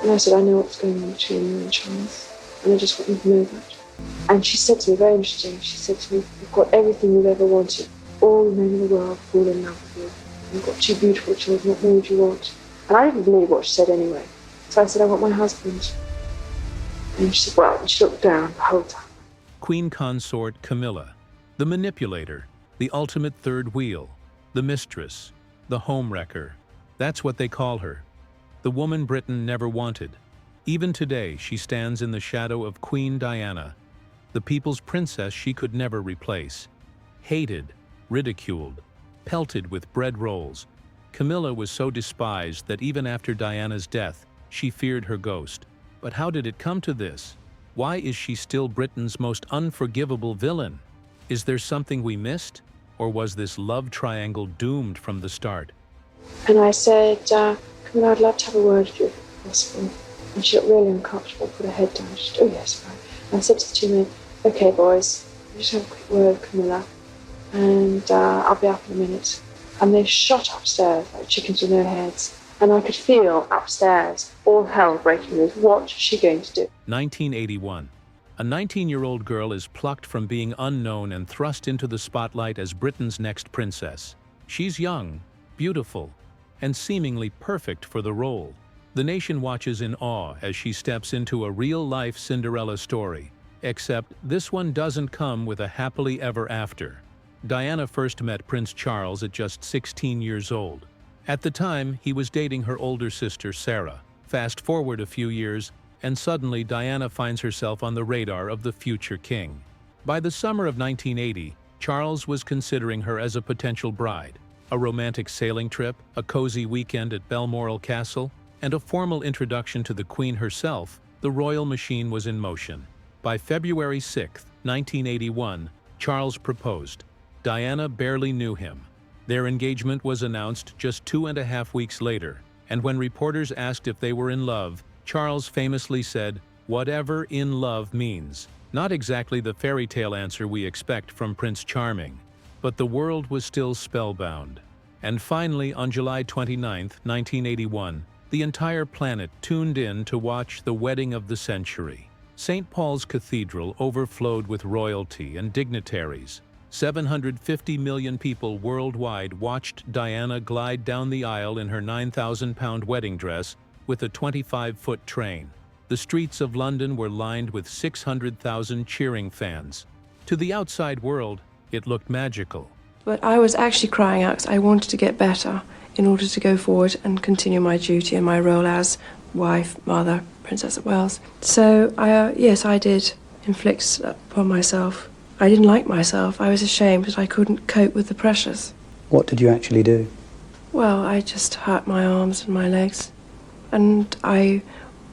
And I said, I know what's going on between you and Charles, and I just want you to know that. And she said to me, very interesting, she said to me, you've got everything you've ever wanted. All the men in the world fall in love with you. You've got 2 beautiful children, what more do you want? And I didn't believe what she said anyway. So I said, I want my husband. And she said, well, and she looked down the whole time. Queen Consort Camilla, the manipulator, the ultimate third wheel, the mistress, the homewrecker. That's what they call her. The woman Britain never wanted. Even today, she stands in the shadow of Queen Diana, the people's princess she could never replace. Hated, ridiculed, pelted with bread rolls, Camilla was so despised that even after Diana's death, she feared her ghost. But how did it come to this? Why is she still Britain's most unforgivable villain? Is there something we missed? Or was this love triangle doomed from the start? And I said, Camilla, I'd love to have a word with you if possible. And she looked really uncomfortable, put her head down. She said, oh yes, right. And I said to the 2 men, okay boys, we'll just have a quick word with Camilla, and I'll be up in a minute. And they shot upstairs like chickens with no heads. And I could feel upstairs all hell breaking loose. What is she going to do? 1981. A 19-year-old girl is plucked from being unknown and thrust into the spotlight as Britain's next princess. She's young, beautiful, and seemingly perfect for the role. The nation watches in awe as she steps into a real-life Cinderella story. Except this one doesn't come with a happily ever after. Diana first met Prince Charles at just 16 years old. At the time, he was dating her older sister, Sarah. Fast forward a few years, and suddenly Diana finds herself on the radar of the future king. By the summer of 1980, Charles was considering her as a potential bride. A romantic sailing trip, a cozy weekend at Balmoral Castle, and a formal introduction to the Queen herself, the royal machine was in motion. By February 6, 1981, Charles proposed. Diana barely knew him. Their engagement was announced just 2.5 weeks later, and when reporters asked if they were in love, Charles famously said, "Whatever in love means." Not exactly the fairy tale answer we expect from Prince Charming, but the world was still spellbound. And finally, on July 29, 1981, the entire planet tuned in to watch the wedding of the century. St. Paul's Cathedral overflowed with royalty and dignitaries. 750 million people worldwide watched Diana glide down the aisle in her 9,000-pound wedding dress with a 25-foot train. The streets of London were lined with 600,000 cheering fans. To the outside world, it looked magical. But I was actually crying out because I wanted to get better in order to go forward and continue my duty and my role as wife, mother, Princess of Wales. So, yes, I did inflict upon myself. I didn't like myself. I was ashamed that I couldn't cope with the pressures. What did you actually do? Well, I just hurt my arms and my legs. And I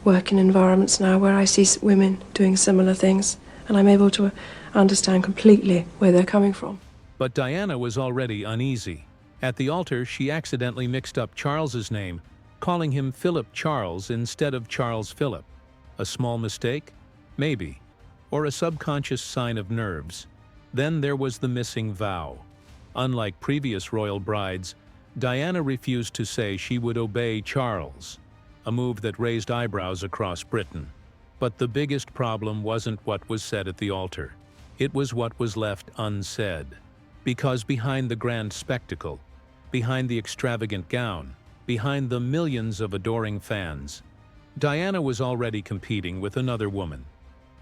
work in environments now where I see women doing similar things, and I'm able to understand completely where they're coming from. But Diana was already uneasy. At the altar, she accidentally mixed up Charles's name, calling him Philip Charles instead of Charles Philip. A small mistake? Maybe. Or a subconscious sign of nerves. Then there was the missing vow. Unlike previous royal brides, Diana refused to say she would obey Charles, a move that raised eyebrows across Britain. But the biggest problem wasn't what was said at the altar. It was what was left unsaid. Because behind the grand spectacle, behind the extravagant gown, behind the millions of adoring fans, Diana was already competing with another woman.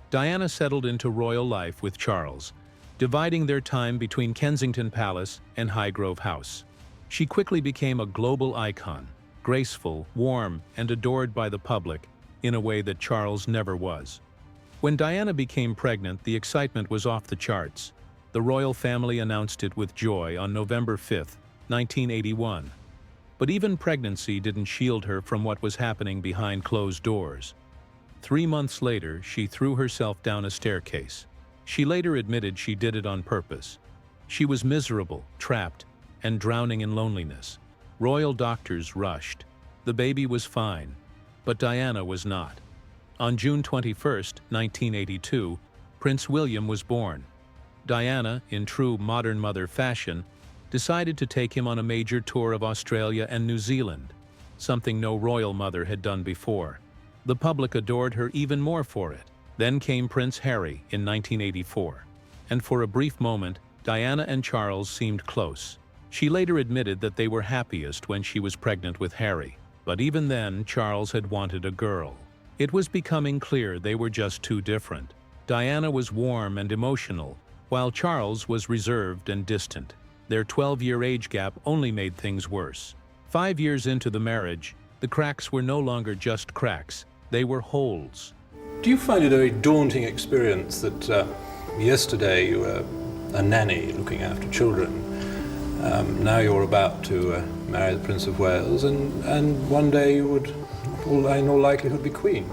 Diana settled into royal life with Charles, dividing their time between Kensington Palace and Highgrove House. She quickly became a global icon, graceful, warm, and adored by the public in a way that Charles never was. When Diana became pregnant, the excitement was off the charts. The royal family announced it with joy on November 5, 1981. But even pregnancy didn't shield her from what was happening behind closed doors. 3 months later, she threw herself down a staircase. She later admitted she did it on purpose. She was miserable, trapped, and drowning in loneliness. Royal doctors rushed. The baby was fine, but Diana was not. On June 21, 1982, Prince William was born. Diana, in true modern mother fashion, decided to take him on a major tour of Australia and New Zealand, something no royal mother had done before. The public adored her even more for it. Then came Prince Harry in 1984. And for a brief moment, Diana and Charles seemed close. She later admitted that they were happiest when she was pregnant with Harry. But even then, Charles had wanted a girl. It was becoming clear they were just too different. Diana was warm and emotional, while Charles was reserved and distant. Their 12-year age gap only made things worse. 5 years into the marriage, the cracks were no longer just cracks, they were holes. Do you find it a very daunting experience that yesterday you were a nanny looking after children, now you're about to marry the Prince of Wales, and one day you would, in all likelihood, be Queen?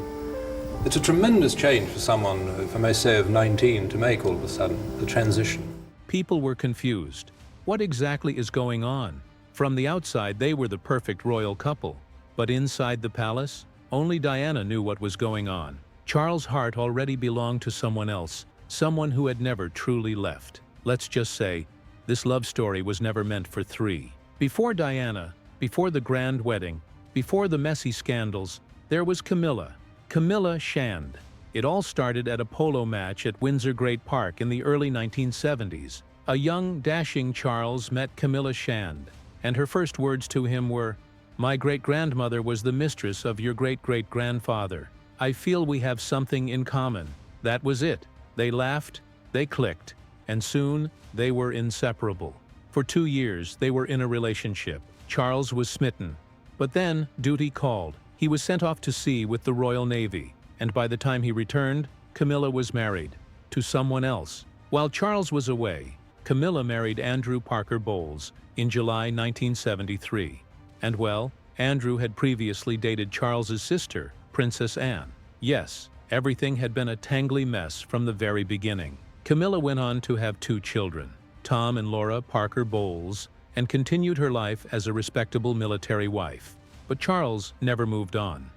It's a tremendous change for someone, if I may say, of 19 to make all of a sudden, the transition. People were confused. What exactly is going on? From the outside, they were the perfect royal couple. But inside the palace, only Diana knew what was going on. Charles' heart already belonged to someone else, someone who had never truly left. Let's just say, this love story was never meant for three. Before Diana, before the grand wedding, before the messy scandals, there was Camilla. Camilla Shand. It all started at a polo match at Windsor Great Park in the early 1970s. A young, dashing Charles met Camilla Shand, and her first words to him were, "My great-grandmother was the mistress of your great-great-grandfather. I feel we have something in common." That was it. They laughed, they clicked, and soon they were inseparable. For 2 years, they were in a relationship. Charles was smitten. But then, duty called. He was sent off to sea with the Royal Navy, and by the time he returned, Camilla was married to someone else. While Charles was away, Camilla married Andrew Parker Bowles in July 1973. And well, Andrew had previously dated Charles's sister, Princess Anne. Yes, everything had been a tangly mess from the very beginning. Camilla went on to have 2 children, Tom and Laura Parker Bowles, and continued her life as a respectable military wife. But Charles never moved on.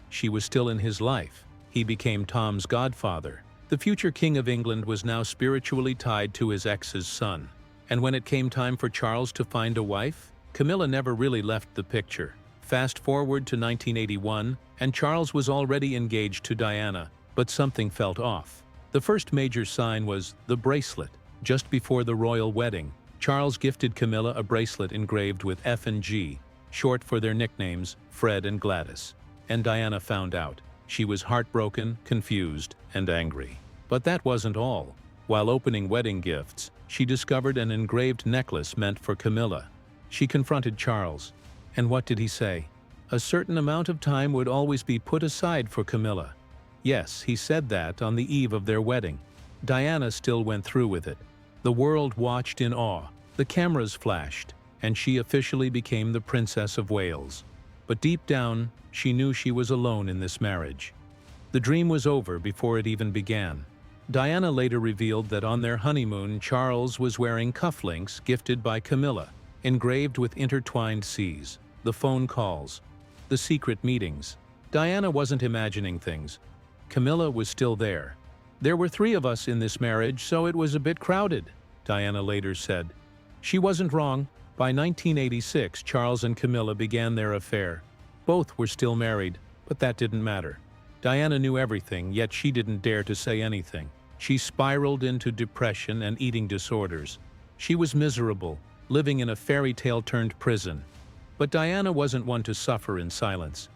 She was still in his life. He became Tom's godfather. The future King of England was now spiritually tied to his ex's son. And when it came time for Charles to find a wife, Camilla never really left the picture. Fast forward to 1981, and Charles was already engaged to Diana, but something felt off. The first major sign was the bracelet. Just before the royal wedding, Charles gifted Camilla a bracelet engraved with F and G, short for their nicknames, Fred and Gladys. And Diana found out. She was heartbroken, confused, and angry. But that wasn't all. While opening wedding gifts, she discovered an engraved necklace meant for Camilla. She confronted Charles. And what did he say? A certain amount of time would always be put aside for Camilla. Yes, he said that on the eve of their wedding. Diana still went through with it. The world watched in awe. The cameras flashed, and she officially became the Princess of Wales. But deep down, she knew she was alone in this marriage. The dream was over before it even began. Diana later revealed that on their honeymoon, Charles was wearing cufflinks gifted by Camilla, engraved with intertwined C's, the phone calls, the secret meetings. Diana wasn't imagining things. Camilla was still there. "There were 3 of us in this marriage, so it was a bit crowded," Diana later said. She wasn't wrong. By 1986, Charles and Camilla began their affair. Both were still married, but that didn't matter. Diana knew everything, yet she didn't dare to say anything. She spiraled into depression and eating disorders. She was miserable, living in a fairy tale-turned prison. But Diana wasn't one to suffer in silence.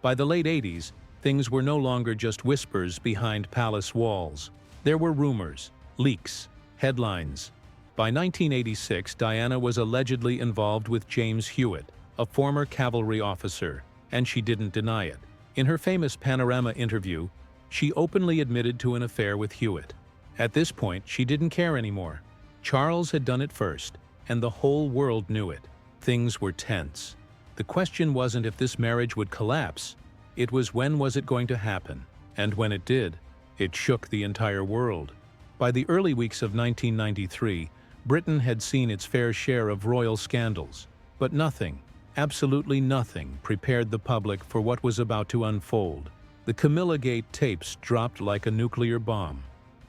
By the late 80s, things were no longer just whispers behind palace walls. There were rumors, leaks, headlines. By 1986, Diana was allegedly involved with James Hewitt, a former cavalry officer, and she didn't deny it. In her famous Panorama interview, she openly admitted to an affair with Hewitt. At this point, she didn't care anymore. Charles had done it first, and the whole world knew it. Things were tense. The question wasn't if this marriage would collapse, it was when was it going to happen, and when it did, it shook the entire world. By the early weeks of 1993, Britain had seen its fair share of royal scandals, but nothing, absolutely nothing, prepared the public for what was about to unfold. The Camilla Gate tapes dropped like a nuclear bomb.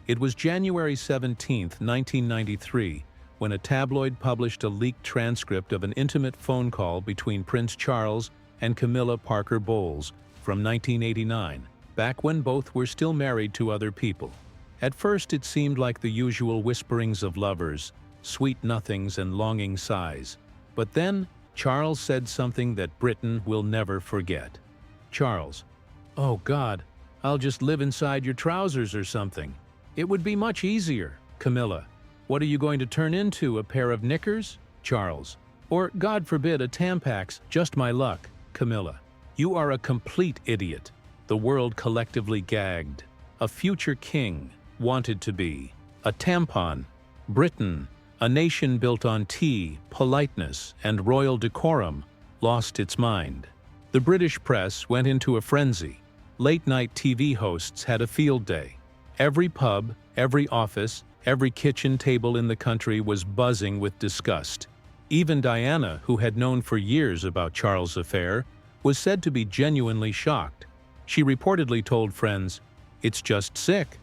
It was January 17, 1993, when a tabloid published a leaked transcript of an intimate phone call between Prince Charles and Camilla Parker Bowles from 1989, back when both were still married to other people. At first it seemed like the usual whisperings of lovers, sweet nothings and longing sighs. But then Charles said something that Britain will never forget. Charles: "Oh God, I'll just live inside your trousers or something. It would be much easier." Camilla: "What are you going to turn into, a pair of knickers?" Charles: "Or, God forbid, a Tampax, just my luck." Camilla: "You are a complete idiot." The world collectively gagged. A future king wanted to be. A tampon. Britain, a nation built on tea, politeness, and royal decorum, lost its mind. The British press went into a frenzy. Late-night TV hosts had a field day. Every pub, every office, every kitchen table in the country was buzzing with disgust. Even Diana, who had known for years about Charles' affair, was said to be genuinely shocked. She reportedly told friends, "It's just sick."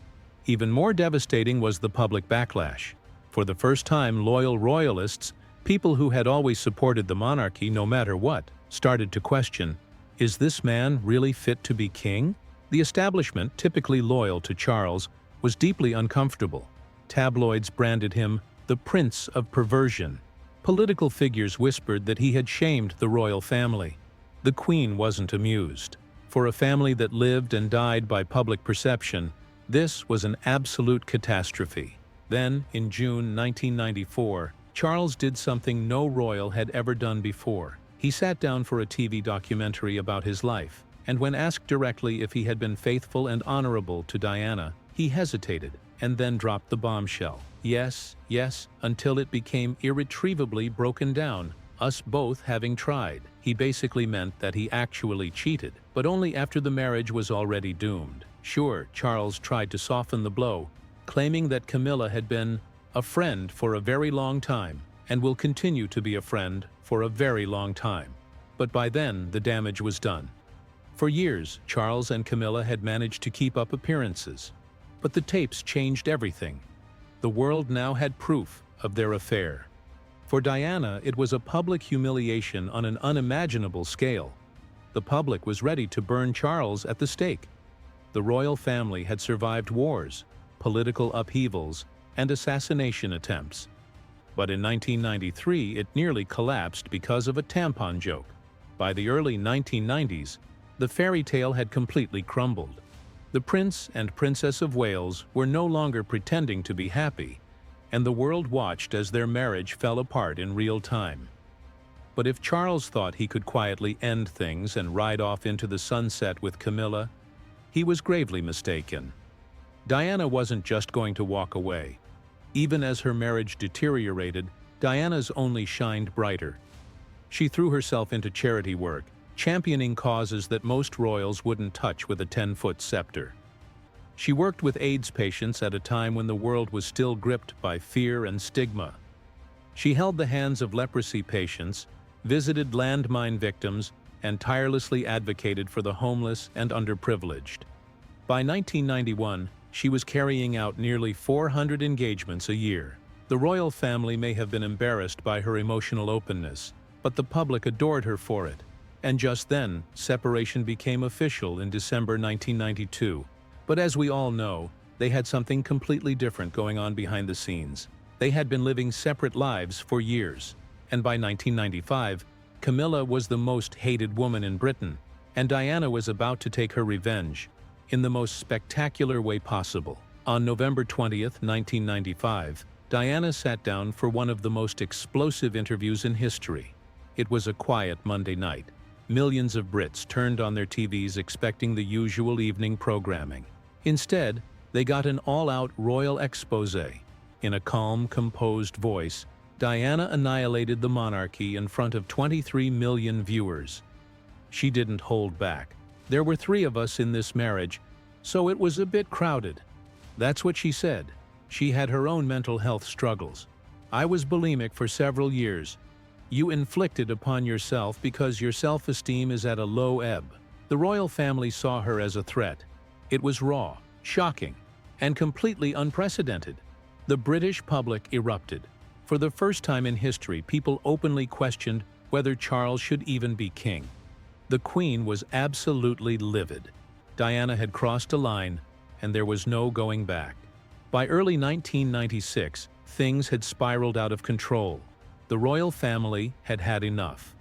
Even more devastating was the public backlash. For the first time, loyal royalists, people who had always supported the monarchy no matter what, started to question, is this man really fit to be king? The establishment, typically loyal to Charles, was deeply uncomfortable. Tabloids branded him the Prince of Perversion. Political figures whispered that he had shamed the royal family. The Queen wasn't amused. For a family that lived and died by public perception, this was an absolute catastrophe. Then, in June 1994, Charles did something no royal had ever done before. He sat down for a TV documentary about his life, and when asked directly if he had been faithful and honorable to Diana, he hesitated and then dropped the bombshell. Yes, yes, until it became irretrievably broken down, us both having tried. He basically meant that he actually cheated, but only after the marriage was already doomed. Sure, Charles tried to soften the blow, claiming that Camilla had been a friend for a very long time and will continue to be a friend for a very long time. But by then, the damage was done. For years, Charles and Camilla had managed to keep up appearances. But the tapes changed everything. The world now had proof of their affair. For Diana, it was a public humiliation on an unimaginable scale. The public was ready to burn Charles at the stake. The royal family had survived wars, political upheavals, and assassination attempts. But in 1993, it nearly collapsed because of a tampon joke. By the early 1990s, the fairy tale had completely crumbled. The Prince and Princess of Wales were no longer pretending to be happy, and the world watched as their marriage fell apart in real time. But if Charles thought he could quietly end things and ride off into the sunset with Camilla, he was gravely mistaken. Diana wasn't just going to walk away. Even as her marriage deteriorated, Diana's only shined brighter. She threw herself into charity work, championing causes that most royals wouldn't touch with a 10-foot scepter. She worked with AIDS patients at a time when the world was still gripped by fear and stigma. She held the hands of leprosy patients, visited landmine victims, and tirelessly advocated for the homeless and underprivileged. By 1991, she was carrying out nearly 400 engagements a year. The royal family may have been embarrassed by her emotional openness, but the public adored her for it. And just then, separation became official in December 1992. But as we all know, they had something completely different going on behind the scenes. They had been living separate lives for years. And by 1995, Camilla was the most hated woman in Britain, and Diana was about to take her revenge in the most spectacular way possible. On November 20th, 1995, Diana sat down for one of the most explosive interviews in history. It was a quiet Monday night. Millions of Brits turned on their TVs expecting the usual evening programming. Instead, they got an all-out royal exposé. In a calm, composed voice, Diana annihilated the monarchy in front of 23 million viewers. She didn't hold back. There were 3 of us in this marriage, so it was a bit crowded. That's what she said. She had her own mental health struggles. I was bulimic for several years. You inflicted upon yourself because your self-esteem is at a low ebb. The royal family saw her as a threat. It was raw, shocking, and completely unprecedented. The British public erupted. For the first time in history, people openly questioned whether Charles should even be king. The Queen was absolutely livid. Diana had crossed a line, and there was no going back. By early 1996, things had spiraled out of control. The royal family had had enough.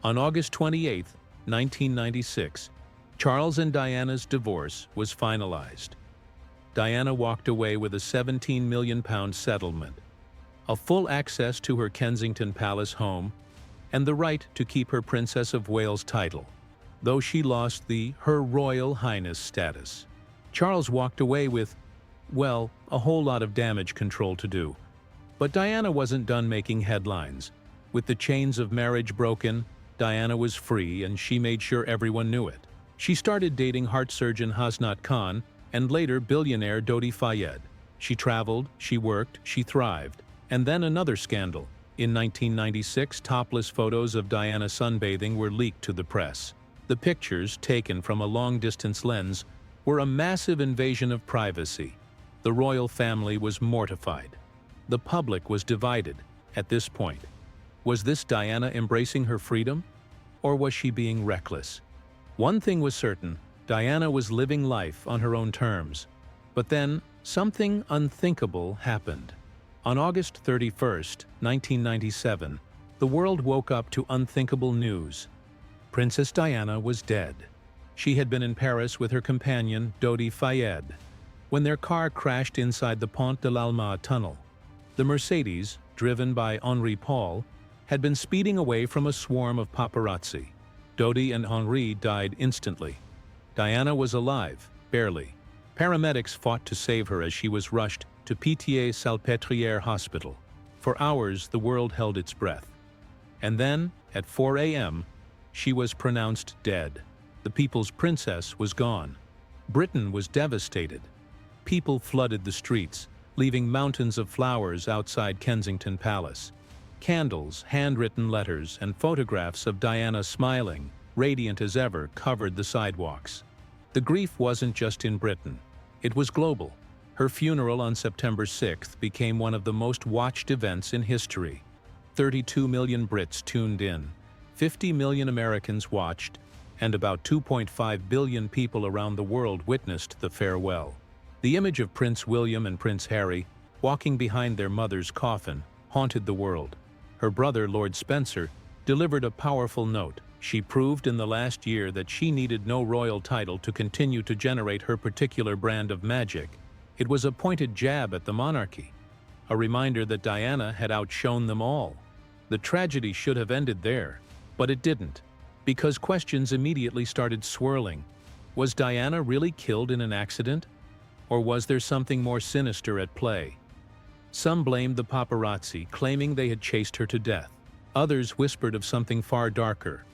On August 28, 1996, Charles and Diana's divorce was finalized. Diana walked away with a £17 million settlement, a full access to her Kensington Palace home, and the right to keep her Princess of Wales title, though she lost the Her Royal Highness status. Charles walked away with, well, a whole lot of damage control to do. But Diana wasn't done making headlines. With the chains of marriage broken, Diana was free, and she made sure everyone knew it. She started dating heart surgeon Hasnat Khan and later billionaire Dodi Fayed. She traveled, she worked, she thrived. And then another scandal. In 1996, topless photos of Diana sunbathing were leaked to the press. The pictures, taken from a long-distance lens, were a massive invasion of privacy. The royal family was mortified. The public was divided at this point. Was this Diana embracing her freedom? Or was she being reckless? One thing was certain, Diana was living life on her own terms. But then, something unthinkable happened. On August 31, 1997, the world woke up to unthinkable news. Princess Diana was dead. She had been in Paris with her companion, Dodi Fayed, when their car crashed inside the Pont de l'Alma tunnel. The Mercedes, driven by Henri Paul, had been speeding away from a swarm of paparazzi. Dodi and Henri died instantly. Diana was alive, barely. Paramedics fought to save her as she was rushed to Pitié-Salpêtrière Hospital. For hours, the world held its breath. And then, at 4 a.m., she was pronounced dead. The people's princess was gone. Britain was devastated. People flooded the streets, leaving mountains of flowers outside Kensington Palace. Candles, handwritten letters, and photographs of Diana smiling, radiant as ever, covered the sidewalks. The grief wasn't just in Britain. It was global. Her funeral on September 6th became one of the most watched events in history. 32 million Brits tuned in, 50 million Americans watched, and about 2.5 billion people around the world witnessed the farewell. The image of Prince William and Prince Harry, walking behind their mother's coffin, haunted the world. Her brother, Lord Spencer, delivered a powerful note. She proved in the last year that she needed no royal title to continue to generate her particular brand of magic. It was a pointed jab at the monarchy, a reminder that Diana had outshone them all. The tragedy should have ended there, but it didn't, because questions immediately started swirling. Was Diana really killed in an accident? Or was there something more sinister at play? Some blamed the paparazzi, claiming they had chased her to death. Others whispered of something far darker,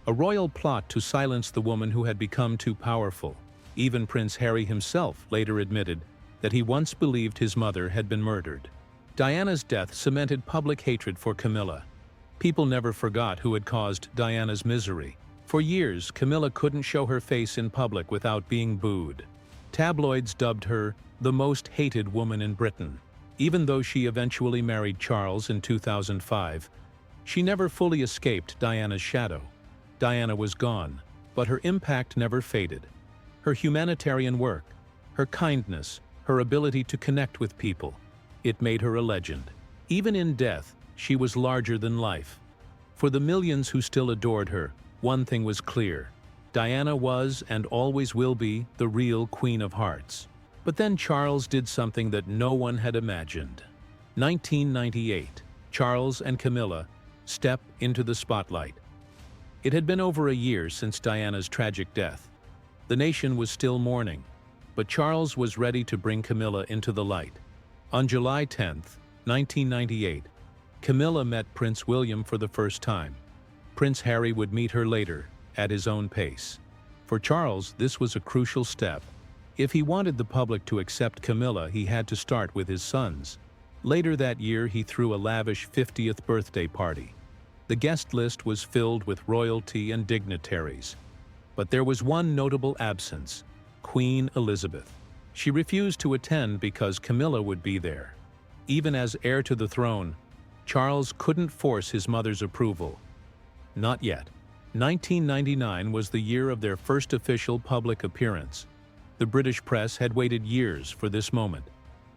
a royal plot to silence the woman who had become too powerful. Even Prince Harry himself later admitted that he once believed his mother had been murdered. Diana's death cemented public hatred for Camilla. People never forgot who had caused Diana's misery. For years, Camilla couldn't show her face in public without being booed. Tabloids dubbed her the most hated woman in Britain. Even though she eventually married Charles in 2005, she never fully escaped Diana's shadow. Diana was gone, but her impact never faded. Her humanitarian work, her kindness, her ability to connect with people, it made her a legend. Even in death, she was larger than life. For the millions who still adored her, one thing was clear. Diana was and always will be the real Queen of Hearts. But then Charles did something that no one had imagined. 1998, Charles and Camilla step into the spotlight. It had been over a year since Diana's tragic death. The nation was still mourning, but Charles was ready to bring Camilla into the light. On July 10, 1998, Camilla met Prince William for the first time. Prince Harry would meet her later, at his own pace. For Charles, this was a crucial step. If he wanted the public to accept Camilla, he had to start with his sons. Later that year, he threw a lavish 50th birthday party. The guest list was filled with royalty and dignitaries. But there was one notable absence: Queen Elizabeth. She refused to attend because Camilla would be there. Even as heir to the throne, Charles couldn't force his mother's approval. Not yet. 1999 was the year of their first official public appearance. The British press had waited years for this moment.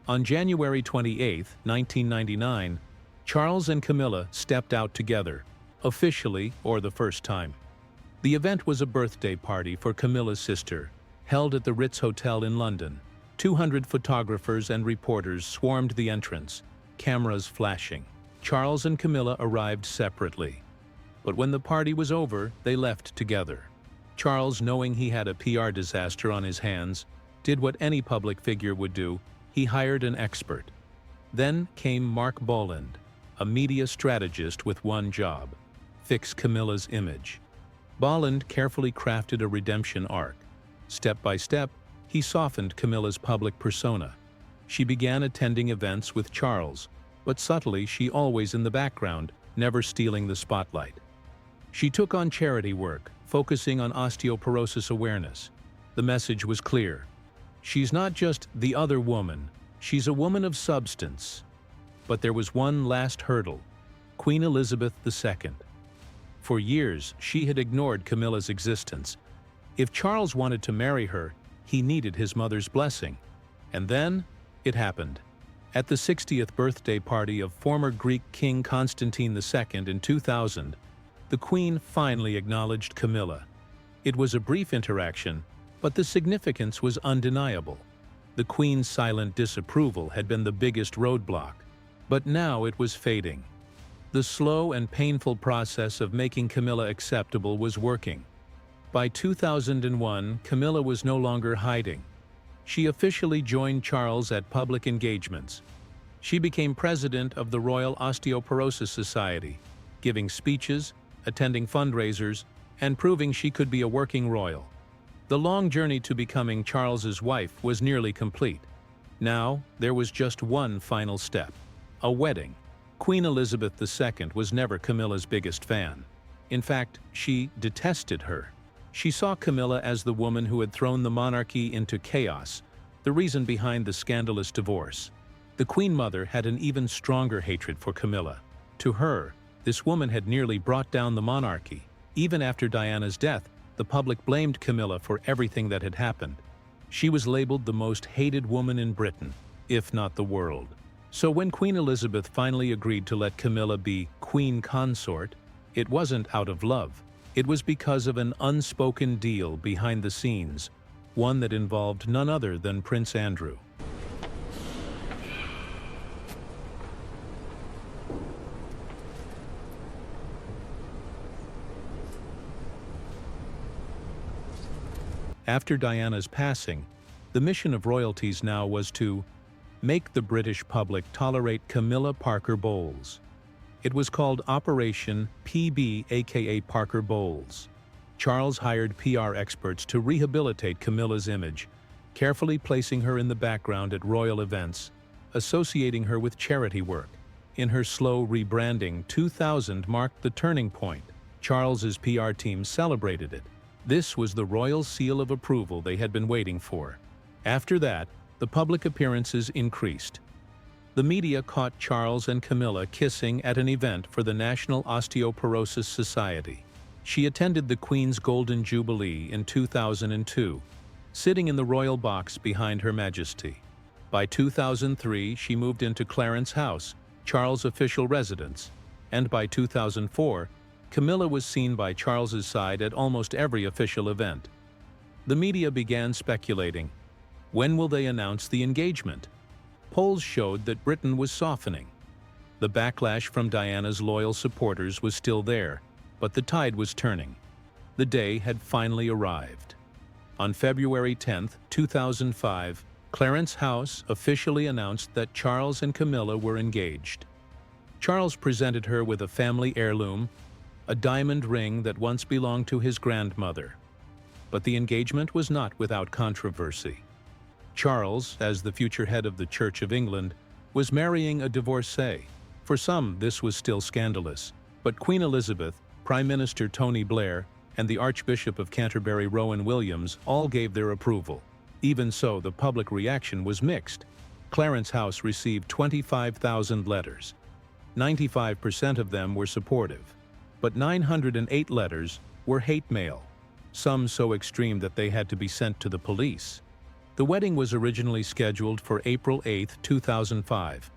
On January 28, 1999, Charles and Camilla stepped out together, officially or the first time. The event was a birthday party for Camilla's sister, held at the Ritz Hotel in London. 200 photographers and reporters swarmed the entrance, cameras flashing. Charles and Camilla arrived separately. But when the party was over, they left together. Charles, knowing he had a PR disaster on his hands, did what any public figure would do: he hired an expert. Then came Mark Boland, a media strategist with one job: fix Camilla's image. Boland carefully crafted a redemption arc. Step by step, he softened Camilla's public persona. She began attending events with Charles, but subtly, she always in the background, never stealing the spotlight. She took on charity work, focusing on osteoporosis awareness. The message was clear: she's not just the other woman, she's a woman of substance. But there was one last hurdle: Queen Elizabeth II. For years, she had ignored Camilla's existence. If Charles wanted to marry her, he needed his mother's blessing. And then, it happened. At the 60th birthday party of former Greek King Constantine II in 2000, the Queen finally acknowledged Camilla. It was a brief interaction, but the significance was undeniable. The Queen's silent disapproval had been the biggest roadblock, but now it was fading. The slow and painful process of making Camilla acceptable was working. By 2001, Camilla was no longer hiding. She officially joined Charles at public engagements. She became president of the Royal Osteoporosis Society, giving speeches, attending fundraisers, and proving she could be a working royal. The long journey to becoming Charles's wife was nearly complete. Now, there was just one final step: a wedding. Queen Elizabeth II was never Camilla's biggest fan. In fact, she detested her. She saw Camilla as the woman who had thrown the monarchy into chaos, the reason behind the scandalous divorce. The Queen Mother had an even stronger hatred for Camilla. To her, this woman had nearly brought down the monarchy. Even after Diana's death, the public blamed Camilla for everything that had happened. She was labeled the most hated woman in Britain, if not the world. So when Queen Elizabeth finally agreed to let Camilla be Queen Consort, it wasn't out of love. It was because of an unspoken deal behind the scenes, one that involved none other than Prince Andrew. After Diana's passing, the mission of royalties now was to make the British public tolerate Camilla Parker Bowles. It was called Operation PB, aka Parker Bowles. Charles hired PR experts to rehabilitate Camilla's image, carefully placing her in the background at royal events, associating her with charity work. In her slow rebranding, 2000 marked the turning point. Charles's PR team celebrated it. This was the royal seal of approval they had been waiting for. After that, the public appearances increased. The media caught Charles and Camilla kissing at an event for the National Osteoporosis Society. She attended the Queen's Golden Jubilee in 2002, sitting in the royal box behind Her Majesty. By 2003, she moved into Clarence House, Charles' official residence, and by 2004, Camilla was seen by Charles's side at almost every official event. The media began speculating. When will they announce the engagement? Polls showed that Britain was softening. The backlash from Diana's loyal supporters was still there, but the tide was turning. The day had finally arrived. On February 10, 2005, Clarence House officially announced that Charles and Camilla were engaged. Charles presented her with a family heirloom, a diamond ring that once belonged to his grandmother. But the engagement was not without controversy. Charles, as the future head of the Church of England, was marrying a divorcee. For some, this was still scandalous, but Queen Elizabeth, Prime Minister Tony Blair, and the Archbishop of Canterbury Rowan Williams all gave their approval. Even so, the public reaction was mixed. Clarence House received 25,000 letters. 95% of them were supportive, but 908 letters, were hate mail, some so extreme that they had to be sent to the police. The wedding was originally scheduled for April 8, 2005.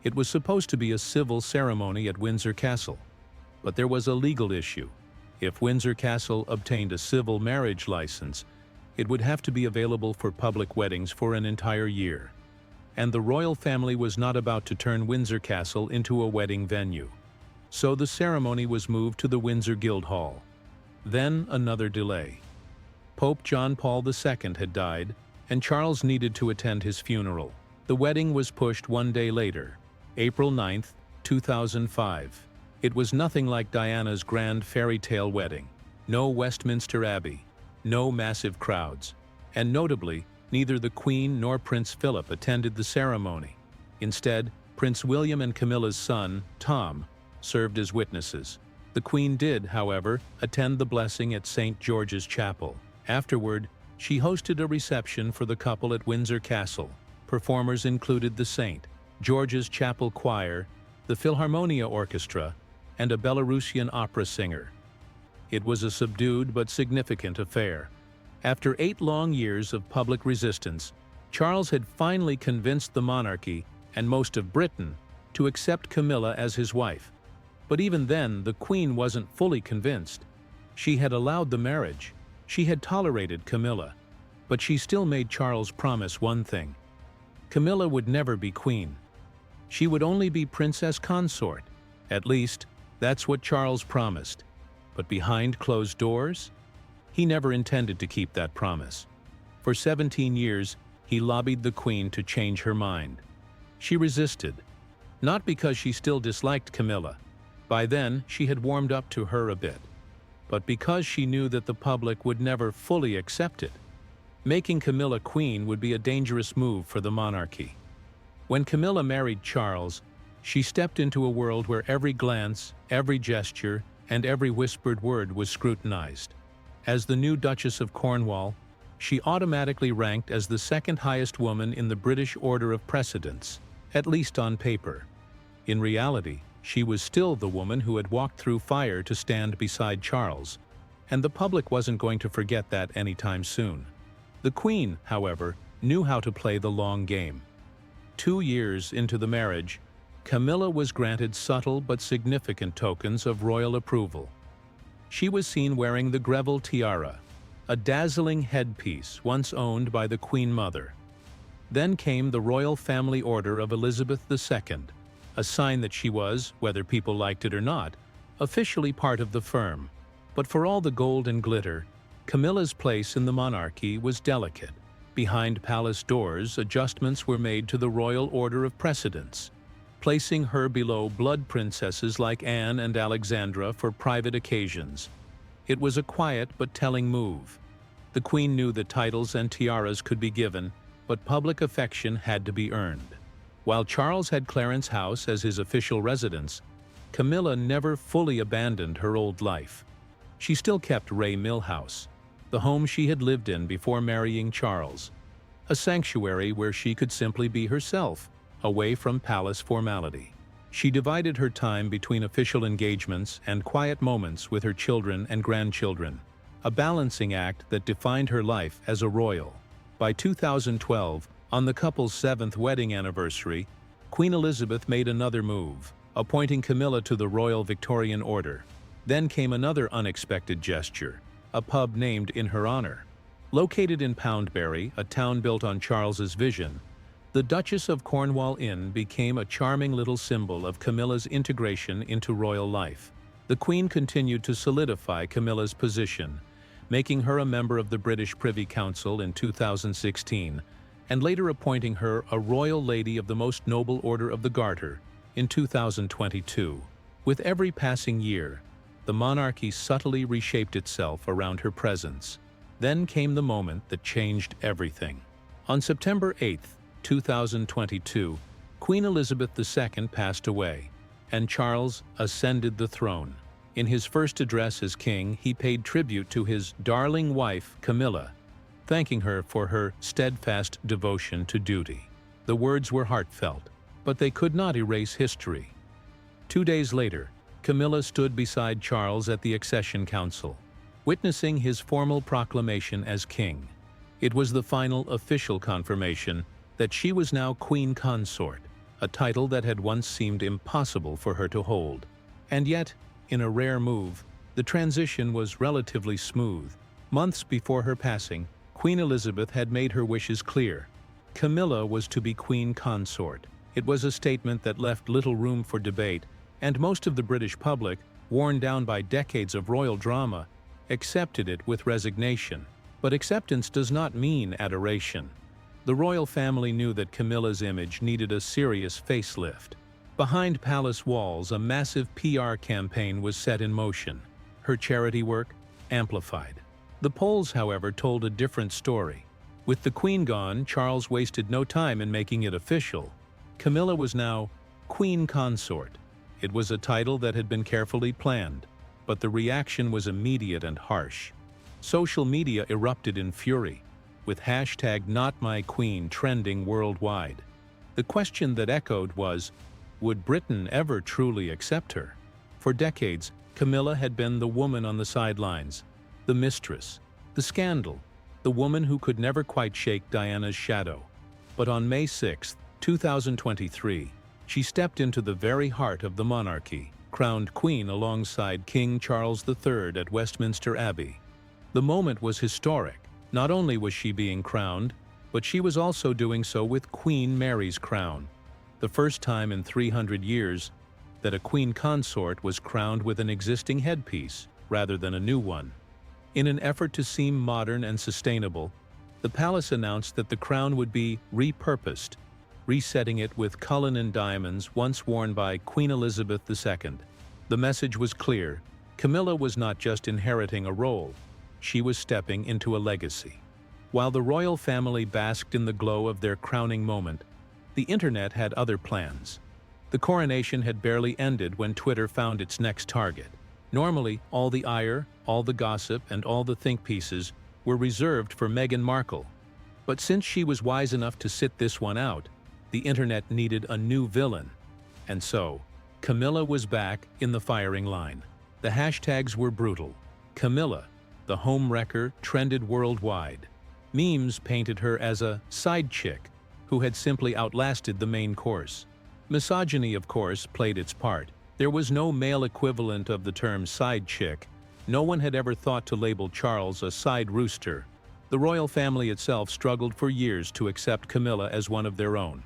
It was supposed to be a civil ceremony at Windsor Castle, but there was a legal issue. If Windsor Castle obtained a civil marriage license, it would have to be available for public weddings for an entire year. And the royal family was not about to turn Windsor Castle into a wedding venue. So the ceremony was moved to the Windsor Guildhall. Then another delay. Pope John Paul II had died, and Charles needed to attend his funeral. The wedding was pushed one day later, April 9, 2005. It was nothing like Diana's grand fairy tale wedding. No Westminster Abbey, no massive crowds, and notably, neither the Queen nor Prince Philip attended the ceremony. Instead, Prince William and Camilla's son, Tom, served as witnesses. The Queen did, however, attend the blessing at St. George's Chapel. Afterward, she hosted a reception for the couple at Windsor Castle. Performers included the St. George's Chapel Choir, the Philharmonia Orchestra, and a Belarusian opera singer. It was a subdued but significant affair. After 8 long years of public resistance, Charles had finally convinced the monarchy and most of Britain to accept Camilla as his wife. But even then, the Queen wasn't fully convinced. She had allowed the marriage. She had tolerated Camilla. But she still made Charles promise one thing. Camilla would never be queen. She would only be Princess Consort. At least, that's what Charles promised. But behind closed doors? He never intended to keep that promise. For 17 years, he lobbied the Queen to change her mind. She resisted. Not because she still disliked Camilla. By then, she had warmed up to her a bit. But because she knew that the public would never fully accept it. Making Camilla queen would be a dangerous move for the monarchy. When Camilla married Charles, she stepped into a world where every glance, every gesture, and every whispered word was scrutinized. As the new Duchess of Cornwall, she automatically ranked as the second highest woman in the British order of precedence, at least on paper. In reality, she was still the woman who had walked through fire to stand beside Charles, and the public wasn't going to forget that anytime soon. The Queen, however, knew how to play the long game. 2 years into the marriage, Camilla was granted subtle but significant tokens of royal approval. She was seen wearing the Greville tiara, a dazzling headpiece once owned by the Queen Mother. Then came the Royal Family Order of Elizabeth II, a sign that she was, whether people liked it or not, officially part of the firm. But for all the gold and glitter, Camilla's place in the monarchy was delicate. Behind palace doors, adjustments were made to the royal order of precedence, placing her below blood princesses like Anne and Alexandra for private occasions. It was a quiet but telling move. The Queen knew that titles and tiaras could be given, but public affection had to be earned. While Charles had Clarence House as his official residence, Camilla never fully abandoned her old life. She still kept Ray Mill House, the home she had lived in before marrying Charles, a sanctuary where she could simply be herself, away from palace formality. She divided her time between official engagements and quiet moments with her children and grandchildren, a balancing act that defined her life as a royal. By 2012, on the couple's 7th wedding anniversary, Queen Elizabeth made another move, appointing Camilla to the Royal Victorian Order. Then came another unexpected gesture, a pub named in her honor. Located in Poundbury, a town built on Charles's vision, the Duchess of Cornwall Inn became a charming little symbol of Camilla's integration into royal life. The Queen continued to solidify Camilla's position, making her a member of the British Privy Council in 2016, and later appointing her a Royal Lady of the Most Noble Order of the Garter in 2022. With every passing year, the monarchy subtly reshaped itself around her presence. Then came the moment that changed everything. On September 8, 2022, Queen Elizabeth II passed away, and Charles ascended the throne. In his first address as king, he paid tribute to his darling wife, Camilla, thanking her for her steadfast devotion to duty. The words were heartfelt, but they could not erase history. 2 days later, Camilla stood beside Charles at the Accession Council. witnessing his formal proclamation as king. It was the final official confirmation that she was now Queen Consort, a title that had once seemed impossible for her to hold. And yet, in a rare move, the transition was relatively smooth. Months before her passing, Queen Elizabeth had made her wishes clear. Camilla was to be Queen Consort. It was a statement that left little room for debate, and most of the British public, worn down by decades of royal drama, accepted it with resignation. But acceptance does not mean adoration. The royal family knew that Camilla's image needed a serious facelift. Behind palace walls, a massive PR campaign was set in motion. Her charity work amplified. The polls, however, told a different story. With the Queen gone, Charles wasted no time in making it official. Camilla was now Queen Consort. It was a title that had been carefully planned, but the reaction was immediate and harsh. Social media erupted in fury, with hashtag #NotMyQueen trending worldwide. The question that echoed was, would Britain ever truly accept her? For decades, Camilla had been the woman on the sidelines, the mistress, the scandal, the woman who could never quite shake Diana's shadow. But on May 6, 2023, she stepped into the very heart of the monarchy, crowned queen alongside King Charles III at Westminster Abbey. The moment was historic. Not only was she being crowned, but she was also doing so with Queen Mary's crown, the first time in 300 years that a queen consort was crowned with an existing headpiece rather than a new one. In an effort to seem modern and sustainable, the palace announced that the crown would be repurposed, resetting it with Cullinan diamonds once worn by Queen Elizabeth II. The message was clear. Camilla was not just inheriting a role, she was stepping into a legacy. While the royal family basked in the glow of their crowning moment, the internet had other plans. The coronation had barely ended when Twitter found its next target. Normally, all the ire, all the gossip, and all the think pieces were reserved for Meghan Markle. But since she was wise enough to sit this one out, the internet needed a new villain. And so, Camilla was back in the firing line. The hashtags were brutal. Camilla, the homewrecker, trended worldwide. Memes painted her as a side chick who had simply outlasted the main course. Misogyny, of course, played its part. There was no male equivalent of the term side chick. No one had ever thought to label Charles a side rooster. The royal family itself struggled for years to accept Camilla as one of their own.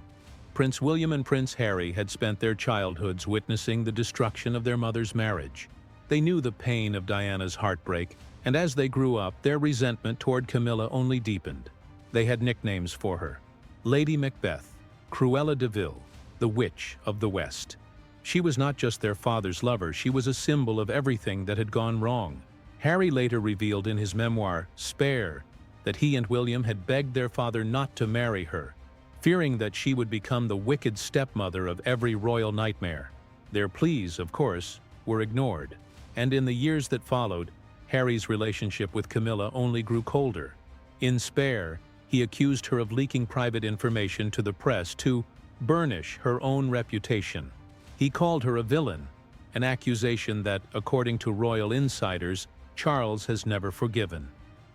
Prince William and Prince Harry had spent their childhoods witnessing the destruction of their mother's marriage. They knew the pain of Diana's heartbreak, and as they grew up, their resentment toward Camilla only deepened. They had nicknames for her: Lady Macbeth, Cruella de Vil, the Witch of the West. She was not just their father's lover, she was a symbol of everything that had gone wrong. Harry later revealed in his memoir, Spare, that he and William had begged their father not to marry her, fearing that she would become the wicked stepmother of every royal nightmare. Their pleas, of course, were ignored, and in the years that followed, Harry's relationship with Camilla only grew colder. In Spare, he accused her of leaking private information to the press to burnish her own reputation. He called her a villain, an accusation that, according to royal insiders, Charles has never forgiven.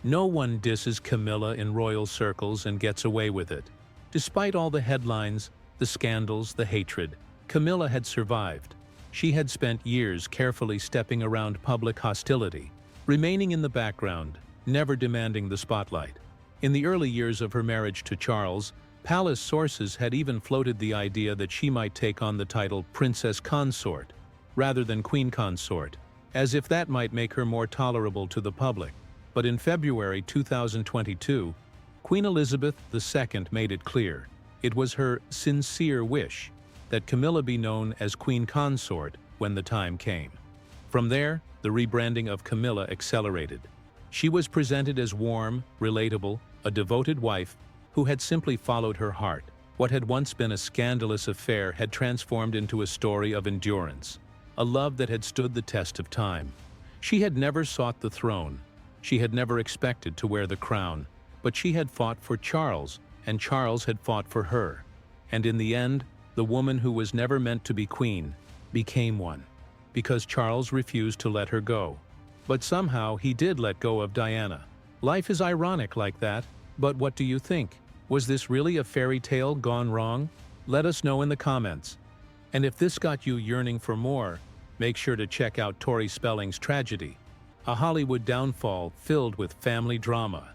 No one disses Camilla in royal circles and gets away with it. Despite all the headlines, the scandals, the hatred, Camilla had survived. She had spent years carefully stepping around public hostility, remaining in the background, never demanding the spotlight. In the early years of her marriage to Charles, palace sources had even floated the idea that she might take on the title Princess Consort, rather than Queen Consort, as if that might make her more tolerable to the public. But in February 2022, Queen Elizabeth II made it clear it was her sincere wish that Camilla be known as Queen Consort when the time came. From there, the rebranding of Camilla accelerated. She was presented as warm, relatable, a devoted wife who had simply followed her heart. What had once been a scandalous affair had transformed into a story of endurance, a love that had stood the test of time. She had never sought the throne. She had never expected to wear the crown, but she had fought for Charles, and Charles had fought for her. And in the end, the woman who was never meant to be queen became one, because Charles refused to let her go. But somehow he did let go of Diana. Life is ironic like that, but what do you think? Was this really a fairy tale gone wrong? Let us know in the comments. And if this got you yearning for more, make sure to check out Tori Spelling's Tragedy, a Hollywood downfall filled with family drama.